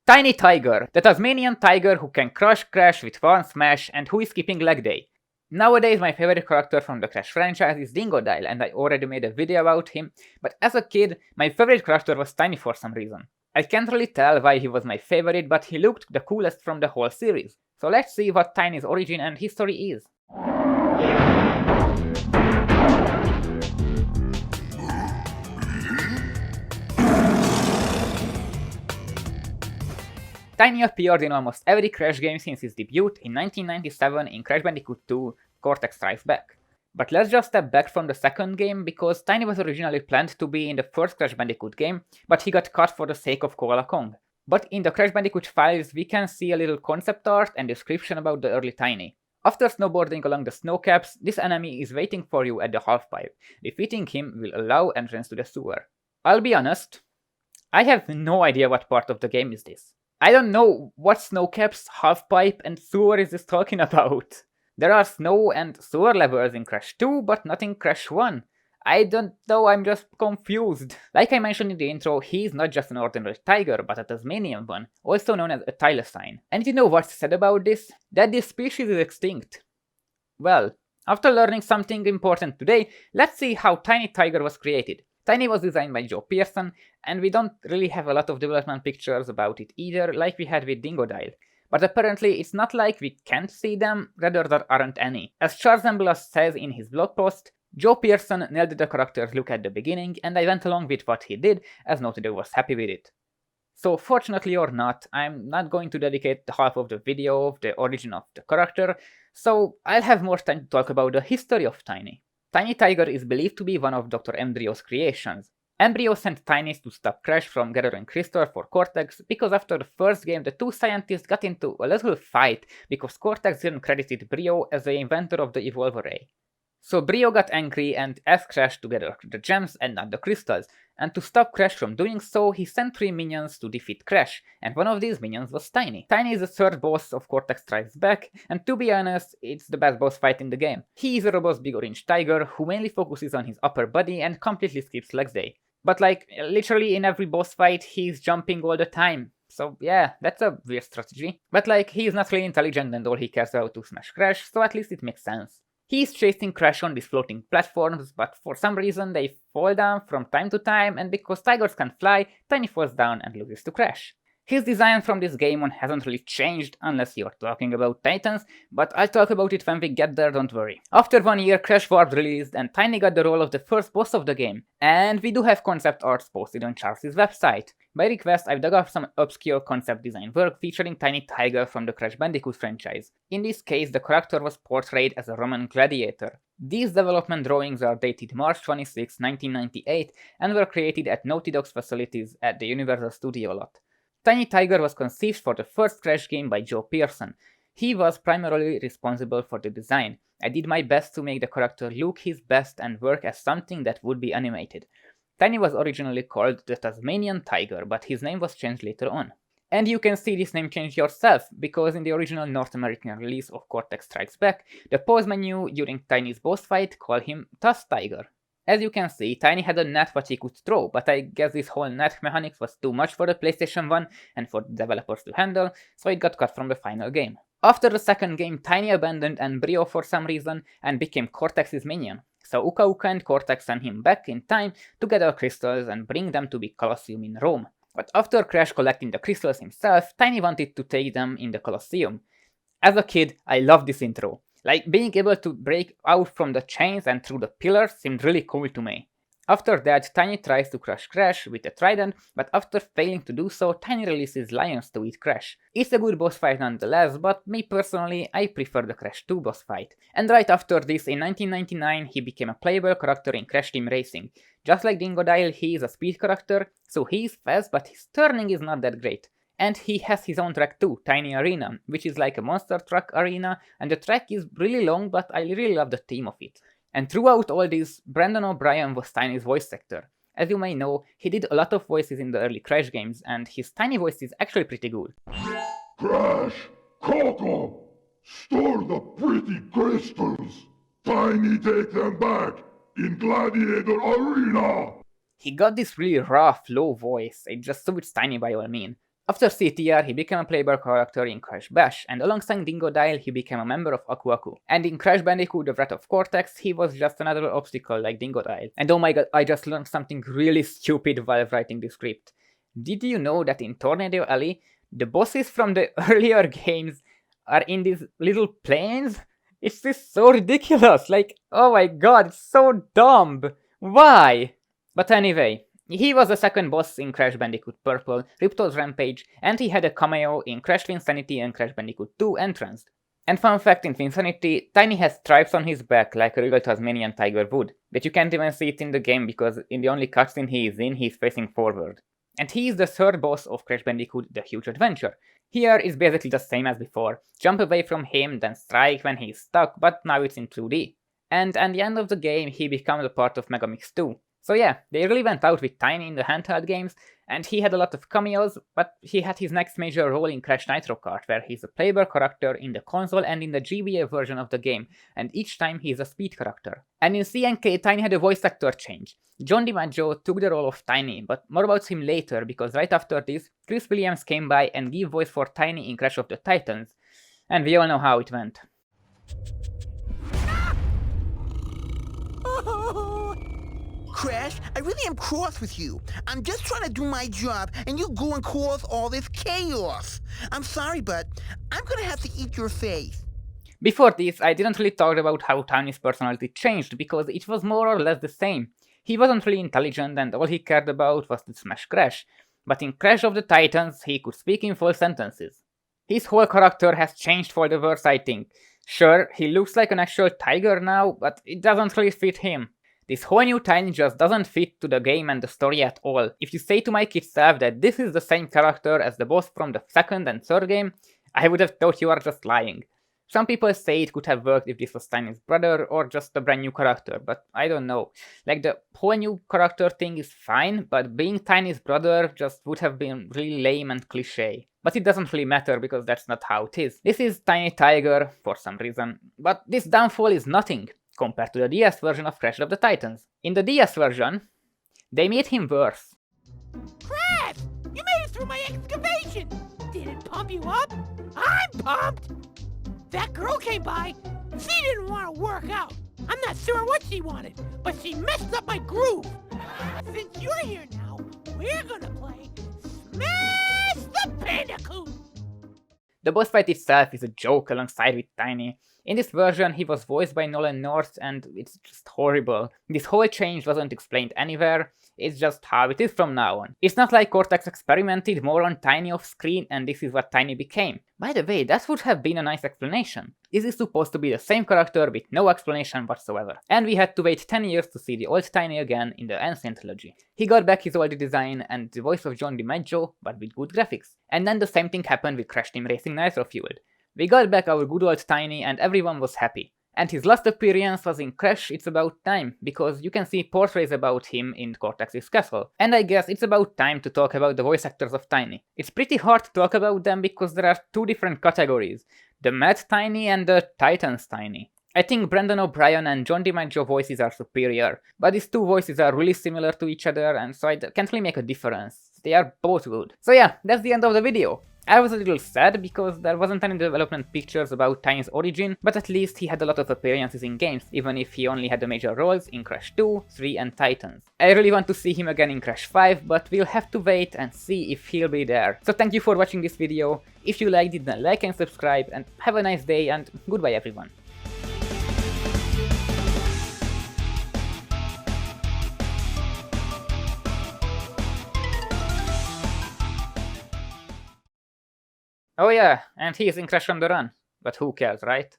Tiny Tiger, the Tasmanian tiger who can crush Crash with one smash and who is skipping leg day. Nowadays my favorite character from the Crash franchise is Dingodile and I already made a video about him, but as a kid my favorite character was Tiny for some reason. I can't really tell why he was my favorite, but he looked the coolest from the whole series. So let's see what Tiny's origin and history is. Tiny appeared in almost every Crash game since his debut in 1997 in Crash Bandicoot 2 Cortex Strikes Back. But let's just step back from the second game, because Tiny was originally planned to be in the first Crash Bandicoot game, but he got cut for the sake of Koala Kong. But in the Crash Bandicoot files we can see a little concept art and description about the early Tiny. After snowboarding along the snow caps, this enemy is waiting for you at the halfpipe. Defeating him will allow entrance to the sewer. I'll be honest, I have no idea what part of the game is this. I don't know what snowcaps, halfpipe and sewer is this talking about. There are snow and sewer levels in Crash 2, but not in Crash 1. I don't know, I'm just confused. Like I mentioned in the intro, he is not just an ordinary tiger, but a Tasmanian one, also known as a thylacine. And you know what's said about this? That this species is extinct. Well, after learning something important today, let's see how Tiny Tiger was created. Tiny was designed by Joe Pearson, and we don't really have a lot of development pictures about it either, like we had with Dingodile. But apparently it's not like we can't see them, rather there aren't any. As Charles Ambulance says in his blog post, Joe Pearson nailed the character's look at the beginning, and I went along with what he did, as Naughty Dog was happy with it. So fortunately or not, I'm not going to dedicate the half of the video of the origin of the character, so I'll have more time to talk about the history of Tiny. Tiny Tiger is believed to be one of Dr. Embryo's creations. Embryo sent Tiny to stop Crash from gathering crystals for Cortex, because after the first game the two scientists got into a little fight because Cortex didn't credit Brio as the inventor of the Evolve Array. So Brio got angry and asked Crash to gather the gems and not the crystals, and to stop Crash from doing so, he sent 3 minions to defeat Crash, and one of these minions was Tiny. Tiny is the third boss of Cortex Strikes Back, and to be honest, it's the best boss fight in the game. He is a robust big orange tiger who mainly focuses on his upper body and completely skips leg day. But like, literally in every boss fight, he's jumping all the time. So yeah, that's a weird strategy. But like, he's not really intelligent and all he cares about to smash Crash, so at least it makes sense. He's chasing Crash on these floating platforms, but for some reason they fall down from time to time, and because tigers can't fly, Tiny falls down and loses to Crash. His design from this game on hasn't really changed, unless you're talking about Titans, but I'll talk about it when we get there, don't worry. After 1 year, Crash was released and Tiny got the role of the first boss of the game, and we do have concept arts posted on Charles' website. By request, I've dug up some obscure concept design work featuring Tiny Tiger from the Crash Bandicoot franchise. In this case, the character was portrayed as a Roman gladiator. These development drawings are dated March 26, 1998 and were created at Naughty Dog's facilities at the Universal Studio lot. Tiny Tiger was conceived for the first Crash game by Joe Pearson. He was primarily responsible for the design. I did my best to make the character look his best and work as something that would be animated. Tiny was originally called the Tasmanian Tiger, but his name was changed later on. And you can see this name change yourself, because in the original North American release of Cortex Strikes Back, the pause menu during Tiny's boss fight called him Tas Tiger. As you can see, Tiny had a net what he could throw, but I guess this whole net mechanics was too much for the PlayStation 1 and for the developers to handle, so it got cut from the final game. After the second game, Tiny abandoned Embryo for some reason and became Cortex's minion. So Uka Uka and Cortex sent him back in time to gather crystals and bring them to the Colosseum in Rome. But after Crash collecting the crystals himself, Tiny wanted to take them in the Colosseum. As a kid, I loved this intro. Like, being able to break out from the chains and through the pillars seemed really cool to me. After that, Tiny tries to crush Crash with a trident, but after failing to do so, Tiny releases lions to eat Crash. It's a good boss fight nonetheless, but me personally, I prefer the Crash 2 boss fight. And right after this, in 1999, he became a playable character in Crash Team Racing. Just like Dingodile, he is a speed character, so he is fast, but his turning is not that great. And he has his own track too, Tiny Arena, which is like a monster truck arena, and the track is really long, but I really love the theme of it. And throughout all this, Brendan O'Brien was Tiny's voice actor. As you may know, he did a lot of voices in the early Crash games, and his Tiny voice is actually pretty good. Crash! Coco! Store the pretty crystals! Tiny, take them back! In Gladiator Arena! He got this really rough, low voice, it just suits Tiny by all means. After CTR, he became a playable character in Crash Bash, and alongside Dingodile, he became a member of Aku Aku. And in Crash Bandicoot The Wrath of Cortex, he was just another obstacle like Dingodile. And oh my god, I just learned something really stupid while writing this script. Did you know that in Tornado Alley, the bosses from the earlier games are in these little planes? It's just so ridiculous, like, oh my god, it's so dumb! Why? But anyway, he was the second boss in Crash Bandicoot Purple, Ripto's Rampage, and he had a cameo in Crash Twinsanity and Crash Bandicoot 2 Entranced. And fun fact, in Twinsanity, Tiny has stripes on his back like a real Tasmanian tiger would, but you can't even see it in the game because in the only cutscene he is in, he's facing forward. And he is the third boss of Crash Bandicoot The Huge Adventure. Here it's basically the same as before, jump away from him, then strike when he's stuck, but now it's in 2D. And at the end of the game, he becomes a part of Megamix 2. So yeah, they really went out with Tiny in the handheld games, and he had a lot of cameos, but he had his next major role in Crash Nitro Kart, where he's a playable character in the console and in the GBA version of the game, and each time he's a speed character. And in CNK, Tiny had a voice actor change. John DiMaggio took the role of Tiny, but more about him later, because right after this, Chris Williams came by and gave voice for Tiny in Crash of the Titans, and we all know how it went. Crash, I really am cross with you. I'm just trying to do my job, and you go and cause all this chaos. I'm sorry, but I'm gonna have to eat your face. Before this, I didn't really talk about how Tiny's personality changed, because it was more or less the same. He wasn't really intelligent, and all he cared about was to smash Crash. But in Crash of the Titans, he could speak in full sentences. His whole character has changed for the worse, I think. Sure, he looks like an actual tiger now, but it doesn't really fit him. This whole new Tiny just doesn't fit to the game and the story at all. If you say to my kid self that this is the same character as the boss from the second and third game, I would have thought you are just lying. Some people say it could have worked if this was Tiny's brother or just a brand new character, but I don't know. Like, the whole new character thing is fine, but being Tiny's brother just would have been really lame and cliché. But it doesn't really matter because that's not how it is. This is Tiny Tiger for some reason, but this downfall is nothing compared to the DS version of Crash of the Titans. In the DS version, they made him worse. Crash! You made it through my excavation! Did it pump you up? I'm pumped! That girl came by, she didn't want to work out. I'm not sure what she wanted, but she messed up my groove. Since you're here now, we're gonna play Smash the Bandicoot! The boss fight itself is a joke alongside with Tiny. In this version, he was voiced by Nolan North, and it's just horrible. This whole change wasn't explained anywhere, it's just how it is from now on. It's not like Cortex experimented more on Tiny off screen and this is what Tiny became. By the way, that would have been a nice explanation. This is supposed to be the same character with no explanation whatsoever. And we had to wait 10 years to see the old Tiny again in the Ancient trilogy. He got back his old design and the voice of John DiMaggio, but with good graphics. And then the same thing happened with Crash Team Racing Nitro Fueled. We got back our good old Tiny and everyone was happy. And his last appearance was in Crash It's About Time, because you can see portraits about him in Cortex's castle. And I guess it's about time to talk about the voice actors of Tiny. It's pretty hard to talk about them because there are two different categories, the Mad Tiny and the Titans Tiny. I think Brendan O'Brien and John DiMaggio voices are superior, but these two voices are really similar to each other and so I can't really make a difference. They are both good. So yeah, that's the end of the video. I was a little sad because there wasn't any development pictures about Tiny's origin, but at least he had a lot of appearances in games, even if he only had the major roles in Crash 2, 3 and Titans. I really want to see him again in Crash 5, but we'll have to wait and see if he'll be there. So thank you for watching this video. If you liked it, then like and subscribe, and have a nice day and goodbye everyone. Oh yeah, and he's in Crash on the Run. But who cares, right?